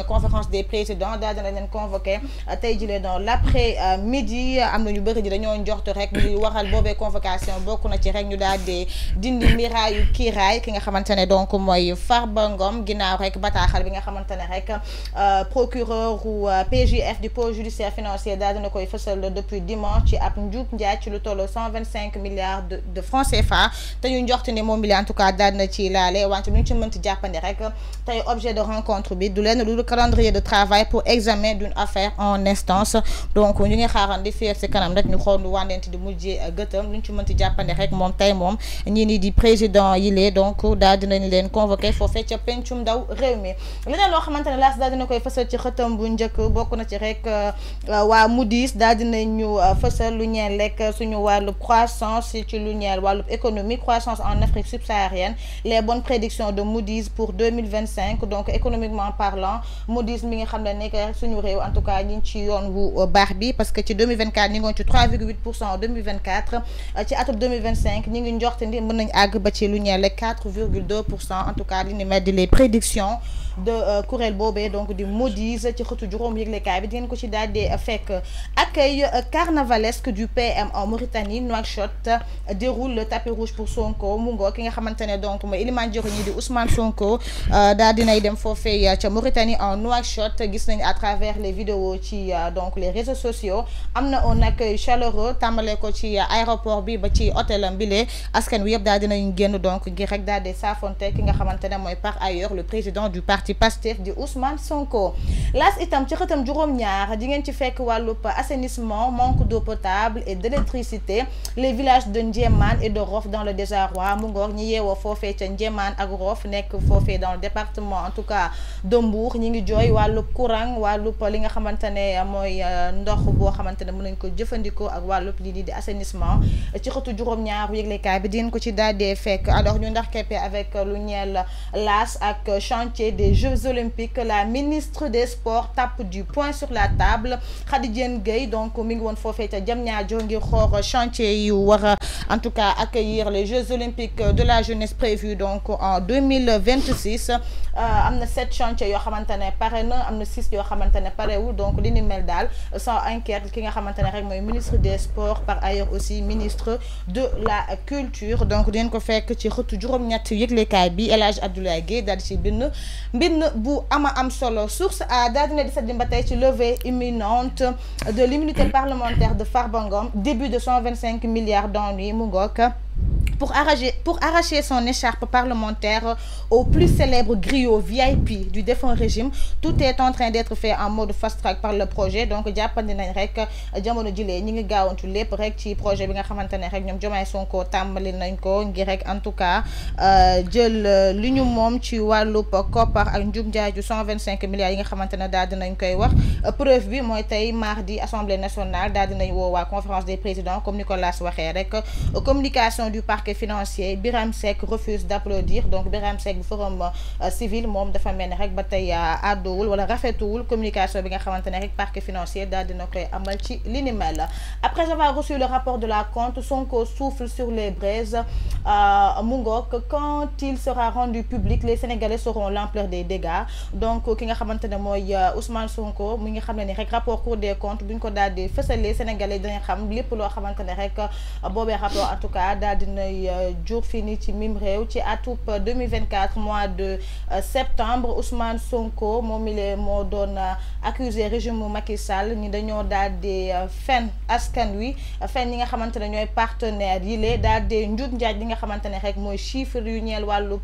conférence des présidents daal dina leen convoqué tey jii dans l'après midi am na ñu bëri ji dañoo njortu rek li waral boobee convocation bokk na ci rek ñu daal di dindi miraayu kiiraay ki nga xamante ne donc mooy Farba Ngom ginnaaw rek bataaxal bi nga xamante ne rek procureur ou PJF du pôle judiciaire financier daal dina koy fësal depuis dimanche ci ab njuuj njaaj ci lu toll 125 milliards de francs CFA te ñu njortu ne moom bi en tout cas daal na ci laale wante lu ñu ci mënti jàppandi rek tey objet de rencontre bi du leen le calendrier de travail pour examen d'une affaire en instance donc ñu ngi xaarandi fii ci kanam rek ñu xool lu wàndeenti di mujjee gëtëm lu ñu ci mënti jàppandi rek moom tey moom ñii ni di président yile donc daal dinañ leen convoqué foofee ca pencum ndaw réew mi leneen loo xamante ne laas daal dina koy fësal ci xëtam bu njëkk bokk na ci rek waa Moody's daal dinañu fësal lu ñeel lekk suñu wàllu croissance ci lu ñeel wàllu économie croissance en Afrique subsaharienne les bonnes prédictions de Moody's pour 2025 donc économiquement parlant Moody's mi nga xam ne nekk suñu réew en tout cas ñi ngi ci yoon wu baax bi parce que ci 2024 ñi ngoon ci 3,8% en 2024 ci atum 2025 ñi ngi njortandi mën nañ àgg ba ci lu ñeel 4,2% en tout cas li ni mel di les prédictions de kuréel boobee donc di Moody's ci xëtu juróom yëglekaay bi di ngeen ko ci daal di fekk. Accueil carnavalesque du PM en Mauritanie Nouakchott déroule le tapis rouge pour Sonko mu ngoo ki nga xamante ne donc mooy Elimane Diori ñi di Ousmane Sonko daal dinay dem foofee ca Mauritanie en Nouakchott gis nañ à travers les vidéos ci donc les réseaux sociaux am na un accueil chaleureux tàmbale ko ci aéroport bi ba ci hôtelam bile askan wi yëpp daal dinañ génn donc ngir rek daal di saafonte ki nga xamante ne mooy par ailleurs le président du parti Pastef di Ousmane Sonko. Las itam ci xëtam juróom-ñaar di ngeen ci fekk wàllub assainissement manque d'eau potable et d'électricité les villages de Ndiémane et de Roff dans le désarroi mu ngoog ñi yeewoo foofee ca Ndiémane ak Roff nekk foofee dans le département en tout cas de Mbour ñi ngi jooy wàllub courant wàllub li nga xamante ne mooy ndox boo xamante ne mën nañ ko jëfandikoo ak wàllub lii di assainissement ci xëtu juróom-ñaar yëglekaay bi di ngeen ko ci daal di fekk alors ñu ndax keppe avec lu ñeel Las ak chantier des Jeux olympiques la ministre des sports tape du poing sur la table Khady Diène Gaye donc mi ngi woon foofee ca Diamniadio ngir xoor chantier yu war a en tout cas accueillir les Jeux olympiques de la jeunesse prévus donc en 2026 am na 7 chantiers yoo xamante ne pare na am na 6 yoo xamante ne parewul donc li ni mel daal sans inquiète ki nga xamante ne rek mooy ministre des sports par ailleurs aussi ministre de la culture donc dinañ ko fekk ci xëtu juróom-ñett yëglekaay bi El Hadj Abdoulaye Guèye daal di ci bind bu ama am solo source a daal dina di sa dimba tey ci levée imminente de l'immunité parlementaire de Farba Ngom début de 125 milliards d'ennuis mu ngoog pour arracher son écharpe parlementaire au plus célèbre griot VIP du défunt régime tout est en train d'être fait en mode fast track par le projet donc jàppandi nañ rek jamono jilee ñi ngi gaawantu lépp rek ci projet bi nga xamante ne rek ñoom Diomaye Sonko tàmbali nañ ko ngir rek en tout cas jël li ñu moom ci wàllub koppar ak njub njaaju 125 milliards yi nga xamante ne daal dinañ koy wax preuve bi mooy tey mardi assemblée nationale daal dinañ woo waa conférence des présidents comme Nicolas waxee rek communication du parquet financier Birame Seck refuse d'applaudir donc Birame Seck bu forum civil moom dafa mel ni rek ba tey àdduwul wala rafetuwul communication bi nga xamante ne rek parquet financier daal dina koy amal ci li ni mel après avoir reçu le rapport de la compte Sonko souffle sur les braises mu ngoog quand il sera rendu public les Sénégalais sauront l'ampleur des dégâts donc ki nga xamante ne mooy Ousmane Sonko mi nga xam ne ni rek rapport Cour des comptes bu ñu ko daal di fësalee Sénégalais dañu xam lépp loo xamante ne rek boobee rapport en tout cas daal dinay jour fini ci mim réew ci atub 2024 mois de septembre Ousmane Sonko moom mi lee moo doon accusé régime Macky Sall ñi dañoo daal di fen askan wi fen ñi nga xamante ne ñooy partenaires yi lee daal di njut njaaj li nga xamante ne rek mooy chiffre yu ñeel wàllub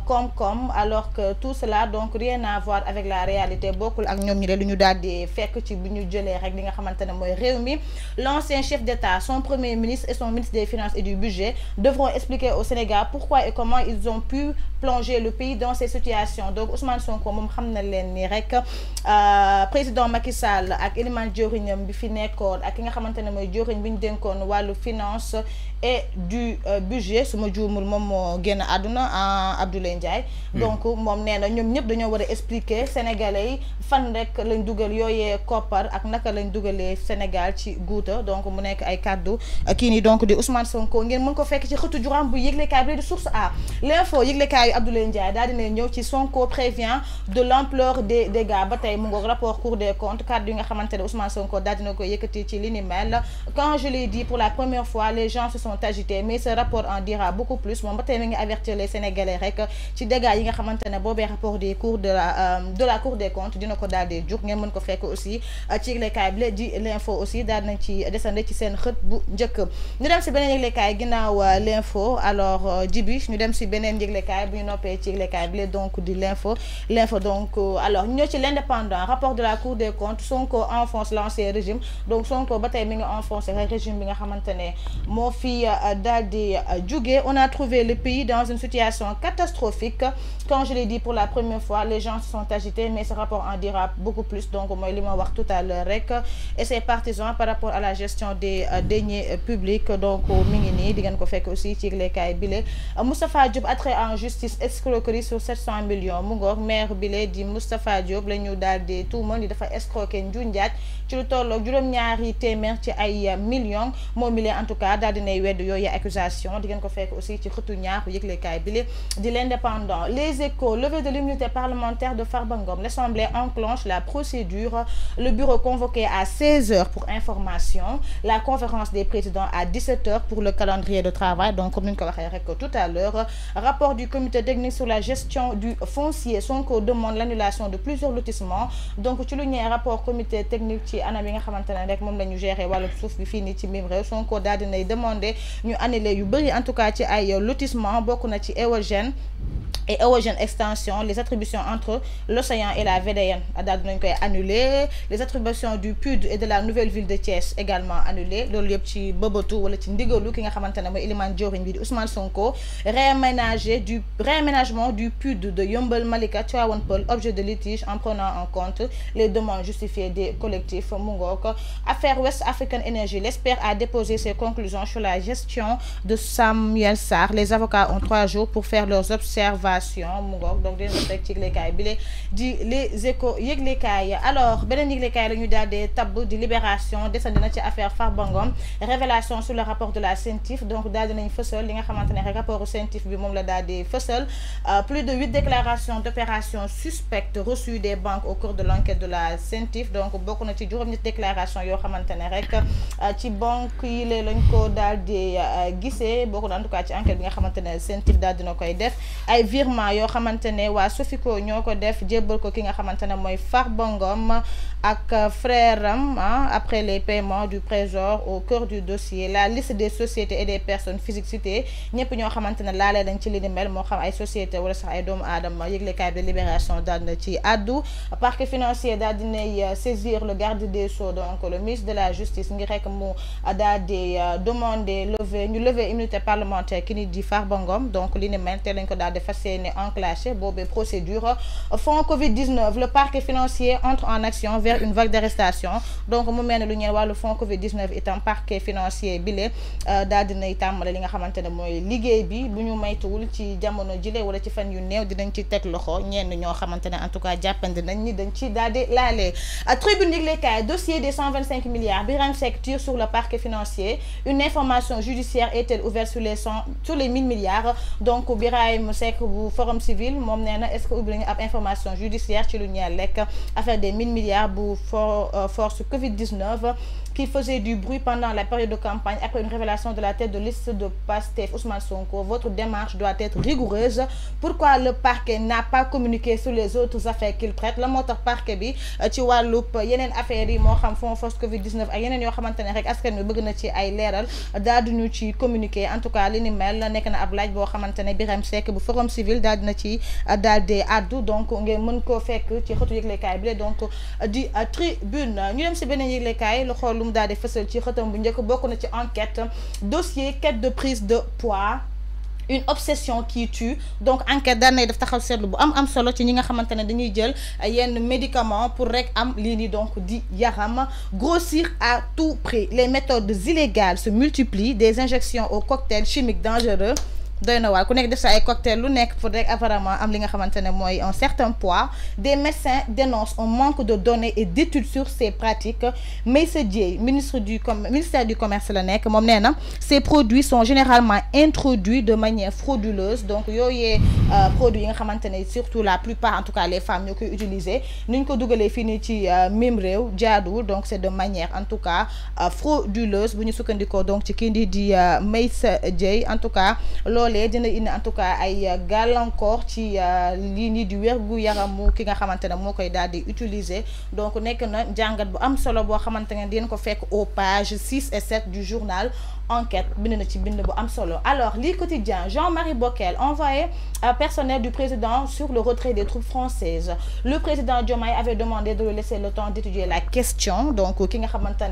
koom-koom alors que tout cela donc rien à voir avec la réalité bokkul ak ñoom ñi lee lu ñu daal di fekk ci bu ñu jëlee rek li nga xamante ne mooy réew mi l'ancien chef d'État son premier ministre et son ministre des finances et du budget devront expliquer au Sénégal pourquoi et comment ils ont pu plonger le pays dans ces situations donc Ousmane Sonko moom xam na leen ni rek président Macky Sall ak Elimane Diori bi fi nekkoon ak ki nga xamante ne mooy joriñ bi ñu dénkoon wàllu finance et du budget su ma juumul moom moo génn àdduna Abdoulaye Ndiaye donc moom nee na ñoom ñëpp dañoo war a expliquer sénégalais yi fan rek lañ dugal yooyee koppar ak naka lañ dugalee Sénégal ci guuta donc mu nekk ay kàddu kii nii donc di Ousmane Sonko ngeen mën ko fekk fekk ci xëtu juram bu yëglekaay bi de Source A. L'info yëglekaay yu Abdoulaye Ndiaye daal dina ñëw ci Sonko prévient de l'ampleur des dégâts ba tey mu ngoog rapport Cour des comptes cadre yi nga xamante ne Ousmane Sonko daal dina ko yëkkati ci li ni mel. Quand je l'ai dit pour la première fois les gens se sont agités mais ce rapport en dira beaucoup plus moom ba tey mi ngi avertir les Sénégalais rek ci dégâts yi nga xamante ne boobee rapport des cours de la Cour des comptes dina ko daal di jug ngeen mën ko fekk aussi ci yëglekaay bi di L'info aussi daal nañ ci descendre ci seen xët bu njëkk. ñu dem si beneen yëglekaay ginnaaw L'info alors Djibi ñu dem si beneen yëglekaay bu ñu noppee ci yëglekaay bi donc di L'info donc alors ñoo ci L'Indépendant rapport de la Cour des comptes Sonko enfonce l'ancien régime donc Sonko ba tey mi ngi enfoncé régime bi nga xamante ne moo fi daal di jugee. On a trouvé le pays dans une situation catastrophique quand je l'ai dit pour la première fois les gens se sont agités mais ce rapport en dira beaucoup plus donc mooy li ma wax tout à l'heure rek et ses partisans par rapport à la gestion des deniers publics donc mi ngi nii di ngeen ko fekk aussi ci yëglekaay bile. Moustapha Diop attrait en justice escroquerie sur 700 millions mu ngoog maire bile di Moustapha Diop la ñu daal di tuuma ni dafa escroquer nju njaaj ci lu tolloog juróom-ñaari téeméer ci ay millions moom mi en tout cas daal dinay wedd yooyu accusation di ngeen ko fekk aussi ci xëtu ñaar yëglekaay bile di L'Indépendant. Les Échos levée de l'immunité parlementaire de Farba Ngom. L'Assemblée enclenche la procédure. Le bureau convoqué à 16h pour information. La conférence des présidents à 17h pour le calendrier de travail. Donc comme nous l'avons tout à l'heure. Rapport du comité technique sur la gestion du foncier. Sonko demande l'annulation de plusieurs lotissements. Donc tu le rapport comité technique ci anam yi nga xamantene rek mom lañu gérer walu souf bi fini ci mim rew Sonko dal dinay demander ñu annuler yu bari en tout cas ci ay lotissement bokku na ci Eogène et Eogène extension les attributions entre l'océan et la VDN daal dinañ koy annuler les attributions du PUD et de la nouvelle ville de Thiès également annulées loolu yëpp ci bëbatu wala ci ndigalu ki nga xamantene mooy Elimane Diorigne bi di Ousmane Sonko. Réaménagement du PUD de Yeumbeul Malika Tivaouane Peulh objet de litige en prenant en compte les demandes justifiées des collectifs mu ngoog. Affaire West African Energy l'ESPER a déposé ses conclusions sur la gestion de Samuel Sarr. Les avocats ont 3 jours pour faire leurs observations mu ngoog donc dina teg ci yëglekaay bi di Les Échos yëglekaay. Alors beneen yëglekaay la ñu daal di tabb di Libération desandi na ci affaire Farba Ngom révélation sur le rapport de la CENTIF donc daal dinañ fësal li nga xamante ne rek rapport CENTIF bi moom la daal di fësal plus de 8 déclarations d'opérations suspectes reçues des banques au cours de l'enquête de la CENTIF donc bokk na ci juróom-ñetti déclaration yoo xamante ne rek ci banque yi lee lañ ko daal di gisee bokk na en tout cas ci enquête bi nga xamante ne CENTIF daal dina koy def ay virement yoo xamante ne waa Sofico ñoo ko def jébbal ko ki nga xamante ne mooy Farba Ngom ak frère am après les paiements du trésor au cœur du dossier. La liste des sociétés et des personnes physiques citées ñëpp ñoo xamante ne laalee dañ ci li ni mel moo xam ay société wala sax ay doomu aadama yëglekaay bi de Libération daal na ci addu. Parquet financier daal dinay saisir le garde des Sceaux donc le ministre de la justice ngir rek mu daal di demander lever immunité parlementaire ki ni di Farba Ngom donc li ni mel te lañ ko daal di fas yéene enclenché boobee procédure. Fonds Covid-19 le parquet financier entre en action vers une vague d'arrestation donc mu mel ne lu ñeel wàllu fonds Covid-19 itam parquet financier bile daal dinay tàmbale li nga xamante ne mooy liggéey bi bu ñu maytuwul ci jamono jile wala ci fan yu néew dinañ ci teg loxo ñenn ñoo xamante ne en tout cas jàppandi nañ ni dañ ci daal di laalee. Tribune yëglekaay dossier des 125 milliards Birahim Seck tire sur le parquet financier une information judiciaire est-elle ouverte sur les 1000 milliards donc Birahim Seck bu Forum Civil moom nee na est-ce que ubbi nañu ab information judiciaire ci lu ñeel lekk affaire des 1000 milliards bu force Covid-19 qui faisait du bruit pendant la période de campagne après une révélation de la tête de liste de Pastef Ousmane Sonko. Votre démarche doit être rigoureuse. Pourquoi le parquet n'a pas communiqué sur les autres affaires qu'il traite la moo tax parquet bi ci wàllub yeneen affaires yi moo xam fond force Covid-19 ak yeneen yoo xamante ne rek askan wi bëgg na ci ay leeral daal di ñu ci communiquer en tout cas li ni mel nekk na ab laaj boo xamante ne Birahim Seck bu Forum Civil daal dina ci daal di addu donc ngeen mën koo fekk ci xëtu yëglekaay bi la donc di Tribune. ñu dem si beneen yëglekaay lu xool lu mu daal di fësal ci xëtam bu njëkk bokk na ci enquête dossier quête de prise de poids une obsession qui tue donc enquête daan nay def taxaw seetlu bu am solo ci ñi nga xamante ne dañuy jël yenn médicaments pour rek am lii nii donc di yaram grossir à tout prix les méthodes illégales se multiplient des injections aux cocktails chimiques dangereux doy na waar ku nekk def sa ay cocktail lu nekk pour rek apparemment am li nga xamante ne mooy un certain poids. Des médecins dénoncent un manque de données et d'études sur ces pratiques. Meissa Dièye ministère du commerce la nekk moom nee na ces produits sont généralement introduits de manière frauduleuse donc yooyee produits yi nga xamante ne surtout la plupart en tout cas les femmes ñoo koy utiliser ni ñu ko dugalee fii nii ci même réew jaaduwul donc c'est de manière en tout cas frauduleuse bu ñu sukkandikoo donc ci kii di Meissa Dièye en tout cas loolee dina indi en tout cas ay gàllankoor ci lii nii di wérgu yaramu ki nga xamante ne moo koy daal di utiliser donc nekk na jàngat bu am solo boo xamante ne dina ko fekk aux pages 6 et 7 du journal Enquête bind na ci bind bu am solo. Alors li quotidien Jean-Marie Bockel envoyé personnel du président sur le retrait des troupes françaises. Le président Diomaye avait demandé de lui laisser le temps d'étudier la question donc ki nga xamante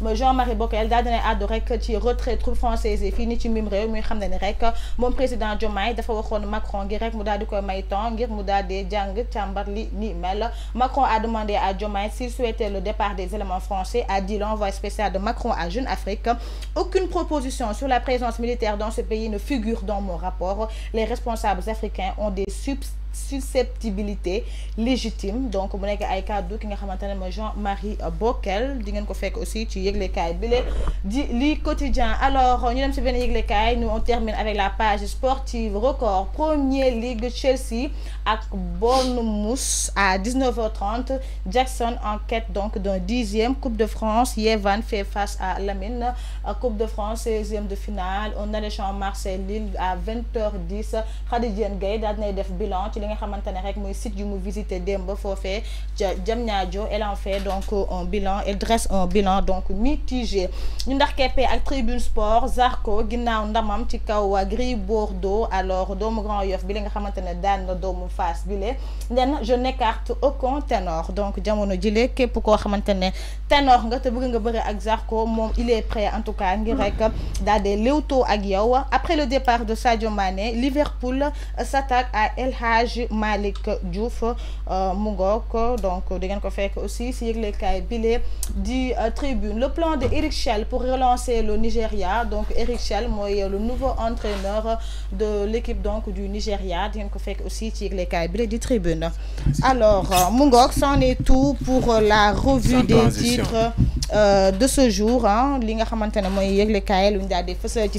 ne Jean-Marie Bockel daal dina àddu rek ci retrait troupes françaises yi fii ni ci mim réew muy xam ne ni rek moom président Diomaye dafa waxoon Macron ngir rek mu daal di koy may temps ngir mu daal di jàng càmbar li ni mel. Macron a demandé à Diomaye s'il souhaitait le départ des éléments français, a dit l'envoyé spécial de Macron à Jeune Afrique. Aucune proposition sur la présence militaire dans ce pays ne figure dans mon rapport. Les responsables africains ont des susceptibilité légitime donc mu nekk ay kàddu ki nga xamante ne mooy Jean-Marie Bockel di ngeen ko fekk aussi ci yëglekaay bi le di li quotidien. Alors ñu dem si benn yëglekaay nous on termine avec la page sportive record Premier League Chelsea ak Bournemouth à 19h30 Jackson en quête donc d'un 10e Coupe de France. Yevan fait face à Lamine. Coupe de France 16e de finale un alléchant Marseille-Lille à 20h10 Khady Diène Gaye daal dinay def bilan ci li nga xamante ne rek mooy site yu mu visité démb foofee ca Diamniadio. Elle en fait donc un bilan, elle dresse un bilan donc mitigé. ñu ndax keppee ak Tribune Sport Zarko ginnaaw ndamam ci kaw Gris Bordeaux. Alors doomu Grand Yoff bi li nga xamante ne daan na doomu Fass bi le nen je n'écarte aucun ténor donc jamono jile képp koo xamante ne ténor nga te bëgg nga bëre ak Zarko moom il est prêt en tout cas ngir rek daal di léewtoo ak yow. Après le départ de Sadio Mané, Liverpool s'attaque à El Hadji Malick Diouf mu ngoog donc di ngeen ko fekk aussi si yëglekaay bile di Tribune. Le plan de Eric Chell pour relancer le Nigeria donc Eric Chell mooy le nouveau entraîneur de l'équipe donc du Nigeria di ngeen ko fekk aussi ci yëglekaay bile di Tribune. Alors mu ngoog c'en est tout pour la revue des titres de ce jour li nga xamante ne mooy yëglekaay lu ñu daal di fësal ci